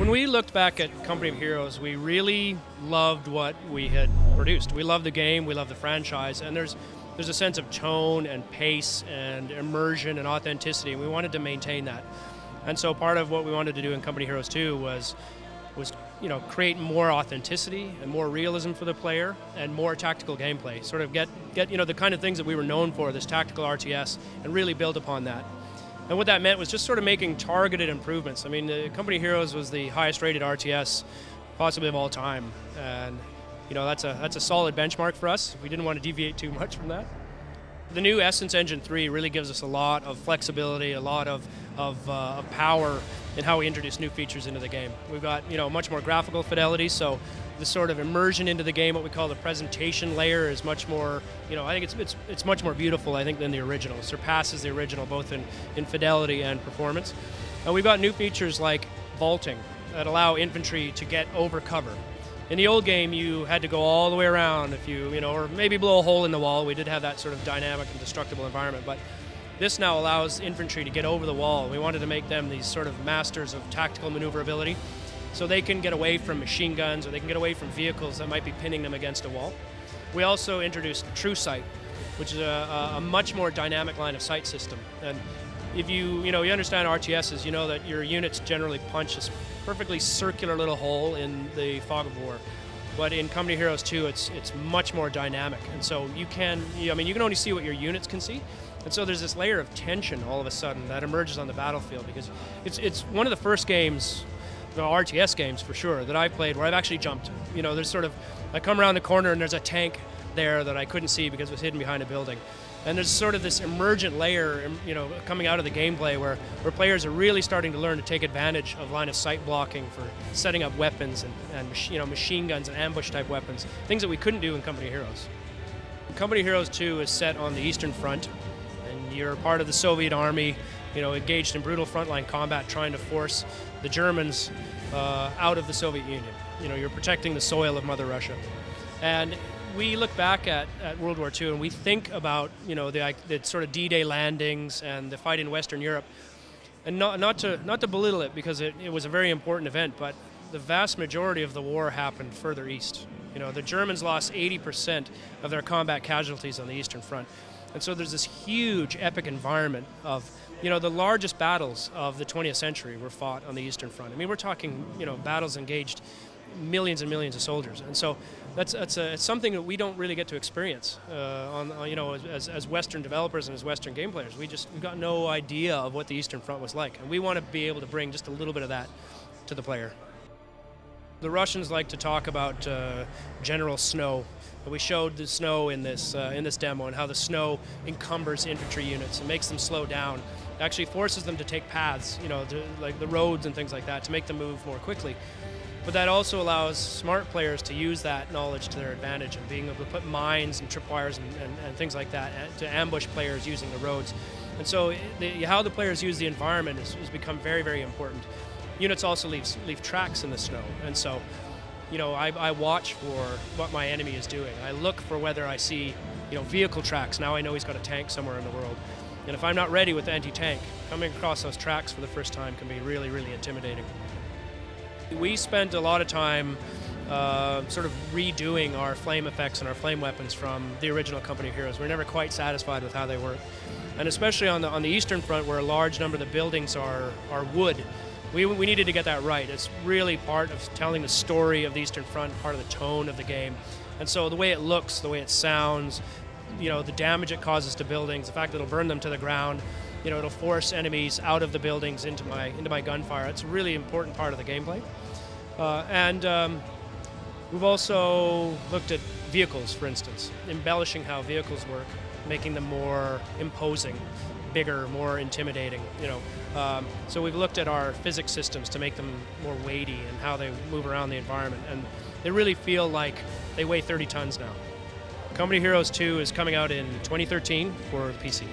When we looked back at Company of Heroes, we really loved what we had produced. We loved the game, we loved the franchise, and there's a sense of tone and pace and immersion and authenticity, and we wanted to maintain that. And so part of what we wanted to do in Company Heroes 2 was create more authenticity and more realism for the player and more tactical gameplay. Sort of get the kind of things that we were known for, this tactical RTS, and really build upon that. And what that meant was just sort of making targeted improvements. I mean, Company Heroes was the highest rated RTS possibly of all time. And that's a solid benchmark for us. We didn't want to deviate too much from that. The new Essence Engine 3 really gives us a lot of flexibility, a lot of power in how we introduce new features into the game. We've got much more graphical fidelity, so the sort of immersion into the game, what we call the presentation layer, is much more, I think it's much more beautiful, I think, than the original. It surpasses the original both in fidelity and performance. And we've got new features like vaulting that allow infantry to get over cover. In the old game, you had to go all the way around if or maybe blow a hole in the wall. We did have that sort of dynamic and destructible environment, but this now allows infantry to get over the wall. We wanted to make them these sort of masters of tactical maneuverability, so they can get away from machine guns or they can get away from vehicles that might be pinning them against a wall. We also introduced True Sight, which is a much more dynamic line of sight system. And if you understand RTSs, you know that your units generally punch this perfectly circular little hole in the fog of war. But in Company Heroes 2, it's much more dynamic, and so you can only see what your units can see, and so there's this layer of tension all of a sudden that emerges on the battlefield, because it's one of the first games, the RTS games for sure, that I've played where I've actually jumped. There's sort of, I come around the corner and there's a tank there that I couldn't see because it was hidden behind a building. And there's sort of this emergent layer, coming out of the gameplay where players are really starting to learn to take advantage of line of sight blocking for setting up weapons and machine guns and ambush type weapons, things that we couldn't do in Company Heroes. Company Heroes 2 is set on the Eastern Front, and you're part of the Soviet army, engaged in brutal frontline combat, trying to force the Germans out of the Soviet Union. You're protecting the soil of Mother Russia. And we look back at World War II and we think about the sort of D-Day landings and the fight in Western Europe, and not to belittle it, because it was a very important event, but the vast majority of the war happened further east. The Germans lost 80% of their combat casualties on the Eastern Front, and so there's this huge epic environment of the largest battles of the 20th century were fought on the Eastern Front. I mean, we're talking battles engaged millions and millions of soldiers, and so it's something that we don't really get to experience as Western developers and as Western game players. We've got no idea of what the Eastern Front was like, and we want to be able to bring just a little bit of that to the player. The Russians like to talk about general snow. We showed the snow in this demo, and how the snow encumbers infantry units and makes them slow down. It actually forces them to take paths, like the roads and things like that, to make them move more quickly. But that also allows smart players to use that knowledge to their advantage, and being able to put mines and tripwires and things like that to ambush players using the roads. And so how the players use the environment has become very, very important. Units also leave tracks in the snow, and so I watch for what my enemy is doing. I look for whether I see vehicle tracks. Now I know he's got a tank somewhere in the world. And if I'm not ready with anti-tank, coming across those tracks for the first time can be really, really intimidating. We spent a lot of time sort of redoing our flame effects and our flame weapons from the original Company of Heroes. We're never quite satisfied with how they work. And especially on the Eastern Front, where a large number of the buildings are wood, we needed to get that right. It's really part of telling the story of the Eastern Front, part of the tone of the game. And so the way it looks, the way it sounds, the damage it causes to buildings, the fact that it'll burn them to the ground, it'll force enemies out of the buildings into my gunfire. It's a really important part of the gameplay. We've also looked at vehicles, for instance, embellishing how vehicles work, making them more imposing, bigger, more intimidating. So we've looked at our physics systems to make them more weighty and how they move around the environment, and they really feel like they weigh 30 tons now. Company Heroes 2 is coming out in 2013 for the PC.